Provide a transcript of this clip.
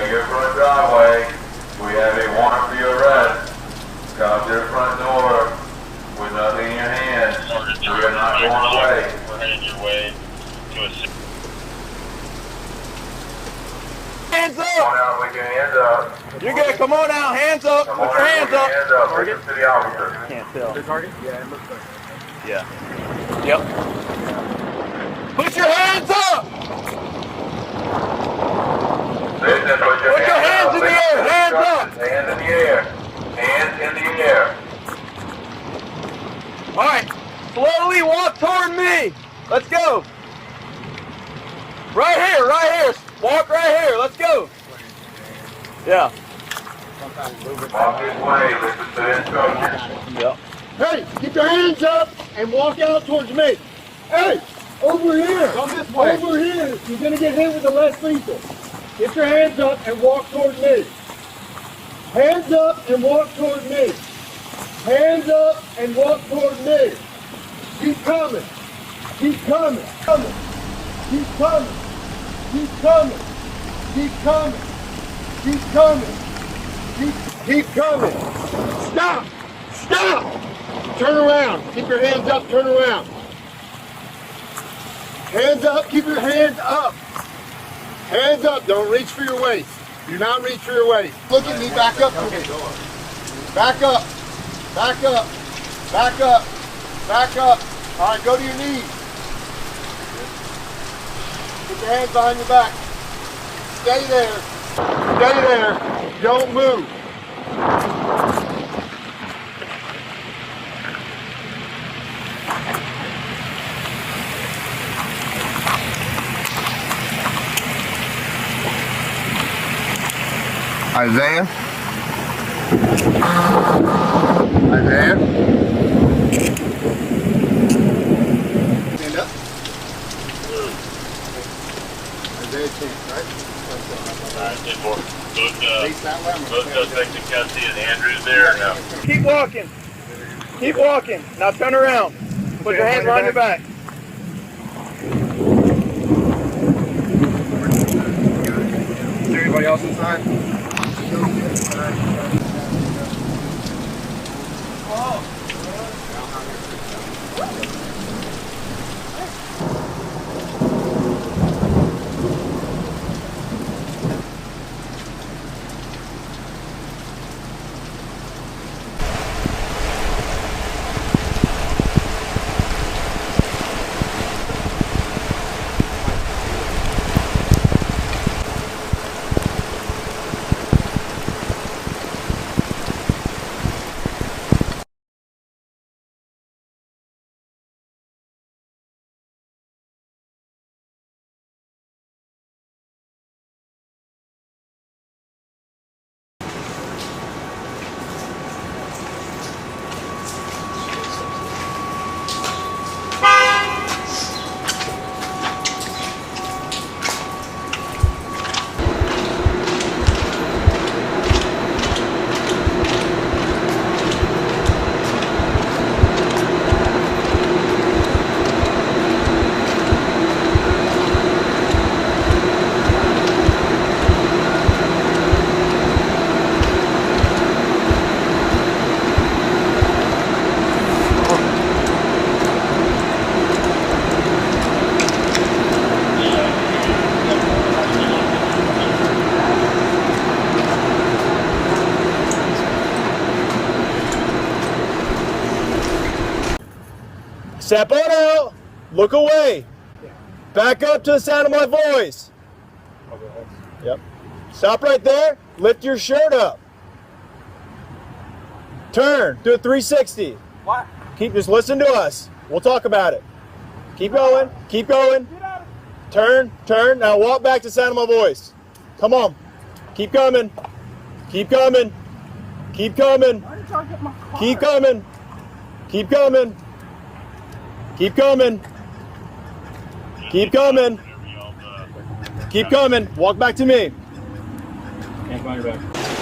your front driveway. We have a warrant for your arrest. Come to the front door with nothing in your hand. We are not going away. We're heading your way to a... Hands Come up! on out with your hands up. You're good. Come on out. Hands up. Come Put on your out hands with your up. hands up. Listen to the officer. Can't tell. The target? Yeah, it looks like. Yeah. Yep. Put your hands up! Listen, put your hands in the air. Hands up! Hands in the air. Hands in the air. All right. Slowly walk toward me. Let's go. Right here. Right here. Walk right here. Let's go. Yeah. Walk this way. Listen to the instructions. Yep. Hey, keep your hands up and walk out towards me. Hey, over here. Come this way. Over here. You're going to get hit with the less lethal. Get your hands up and walk towards me. Hands up and walk towards me. Hands up and walk towards me. Keep coming. Keep coming. Coming. Keep coming. Keep coming. Keep coming. Keep coming. Keep coming. Stop. Stop. Turn around. Keep your hands up. Turn around. Hands up. Keep your hands up. Hands up. Don't reach for your waist. Do not reach for your waist. Look at me. Back up. Back up. Back up. Back up. Back up. All right. Go to your knees. Put your hands behind your back. Stay there. Stay there. Don't move. Isaiah? Isaiah? Stand up. Isaiah Chance, right? Alright, both suspects in custody. Is Andrews there or no? Keep walking. Keep walking. Now turn around. Put your hands behind your back. Is there anybody else inside? Step on out. Look away. Back up to the sound of my voice. Yep. Stop right there. Lift your shirt up. Turn. Do a 360. What? Just listen to us. We'll talk about it. Keep going. Keep going. Turn. Turn. Now walk back to the sound of my voice. Come on. Keep coming. Keep coming. Keep coming. Keep coming. Keep coming. Keep coming. Keep coming. Keep coming. Walk back to me. Hands behind your back.